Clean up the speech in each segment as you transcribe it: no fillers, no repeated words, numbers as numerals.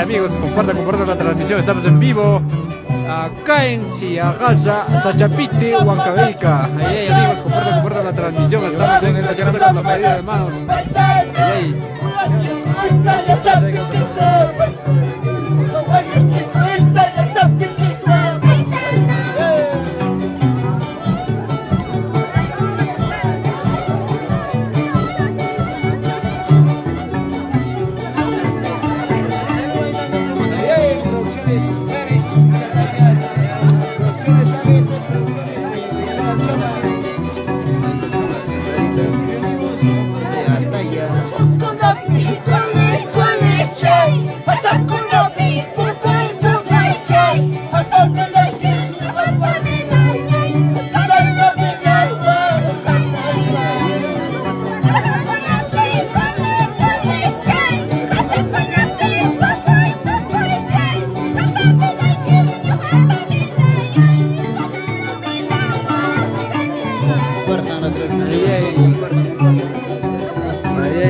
Amigos, compartan la transmisión, estamos en vivo acá en Sillagaza, Sachapite, Huancavelica. Amigos, compartan la transmisión, estamos en esta llegada con la medida de manos.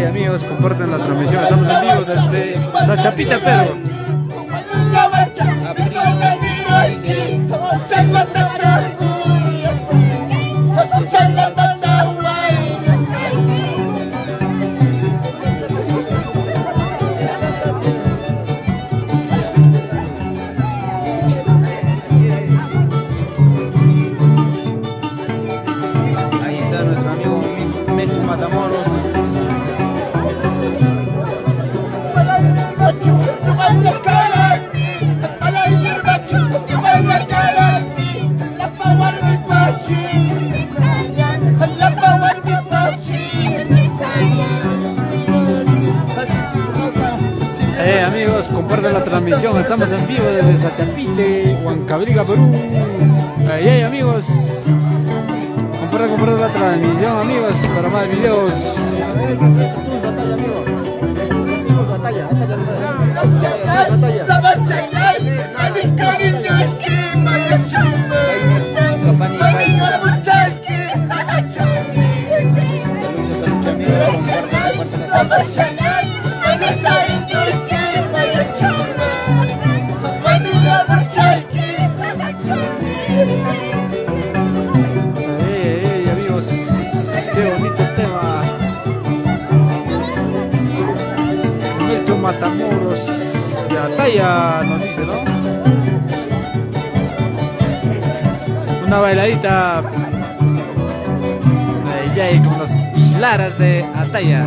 Amigos, comparten la transmisión, estamos en vivo desde Sachapita, Pedro. transmisión. Estamos en vivo desde Sachapite, Huancavelica, Perú. Ay, amigos. Compartan la transmisión, amigos, para más videos. Amigos, qué bonito tema. Melcho Matamoros de Ataya nos dice, ¿no? Una bailadita con los islaras de Ataya.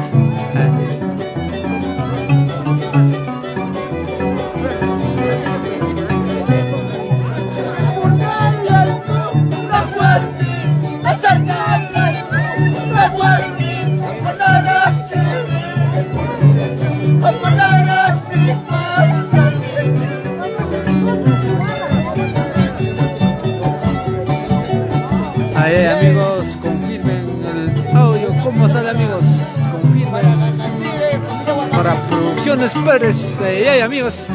Ahí, amigos, confirmen el audio. ¿Cómo sale, amigos? Confirmen. Para Producciones Pérez. Ahí, amigos.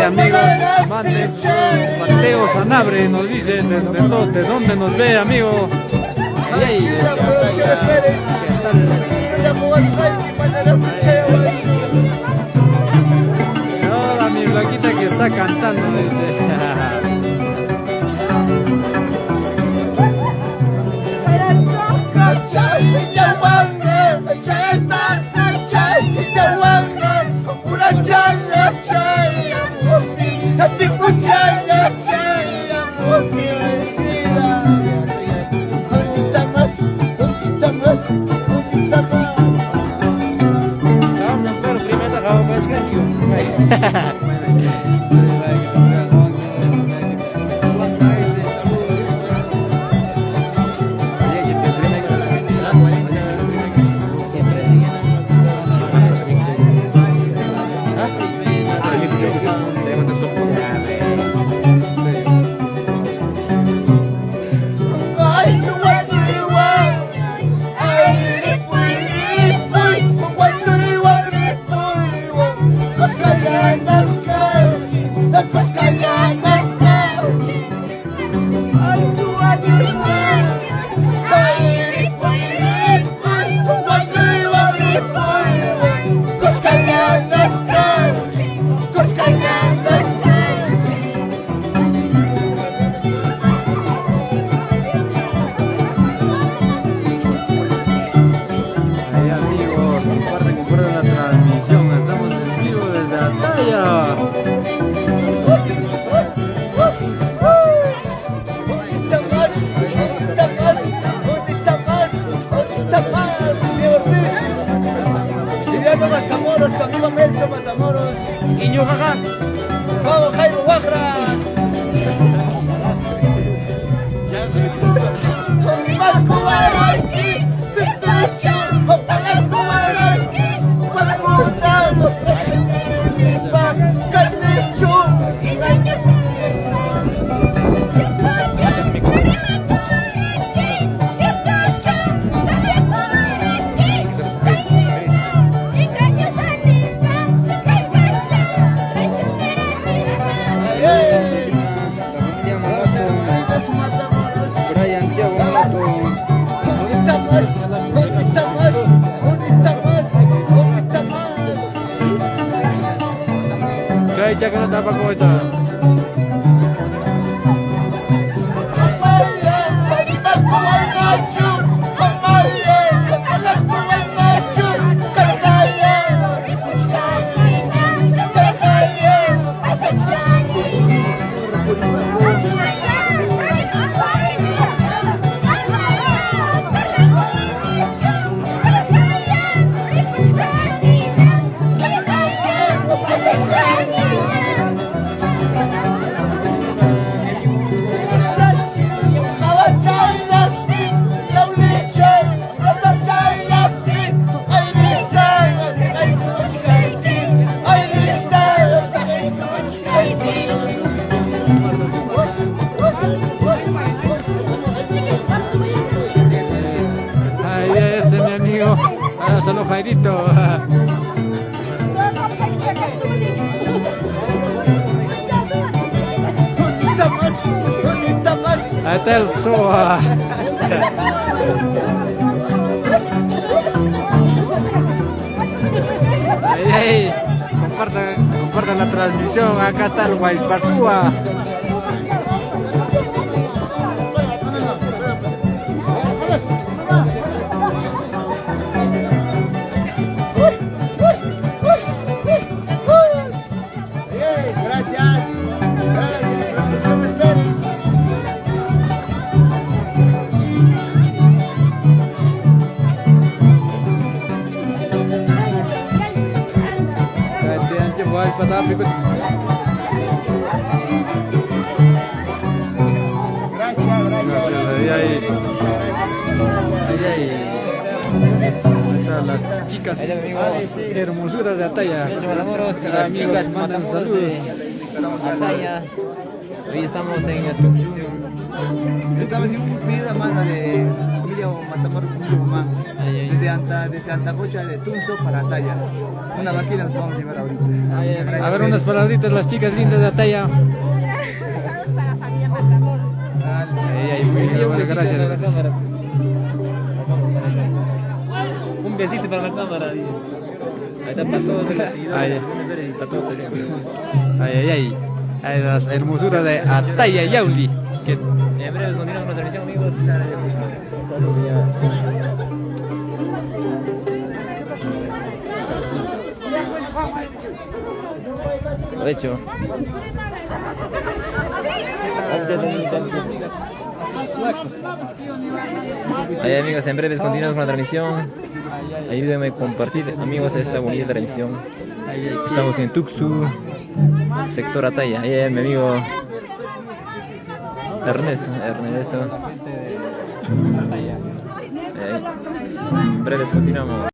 Amigos, manden Mateo Sanabria, nos dice de dónde nos ve, amigo. Ahora mi Blanquita que está cantando, dice. Matamoros, tu amigo Melcho Matamoros. Iño Jaja. Vamos, Jairo Guajras. Yeah. Ay, chaca, no tapa como echa. Ahí este mi amigo. Saludos, Jairito. Ahí está el Soa. Ahí. Compartan la transmisión. Acá está el Guaypazúa. Gracias. Gracias, Pérez. Gracias. Las chicas hermosuras de Ataya. Las Amigos, chicas mandan Matamoros saludos. de Ataya. Hoy estamos en la Tuxtla. Estamos en un pedido a mano de Emilio Matamoros Tucumán. Desde Antacocha de Tunzo para Ataya. Una máquina nos vamos a llevar ahorita. Muchas gracias, A ver, Pérez. unas palabritas, las chicas lindas de Ataya. Saludos para familia Matamoros. Ahí, muy bien, bueno, gracias. Un besito para la cámara. Ahí está para todos los seguidores. Para todos los Ahí. Ahí las hermosuras de Ataya Yauli. Que en breve continuamos con la transmisión, amigos. De hecho. Ahí, amigos, en breves continuamos con la transmisión. Ayúdenme a compartir, amigos, esta bonita transmisión. Estamos en Tuxtla, sector Ataya. Ahí mi amigo Ernesto. En breves continuamos.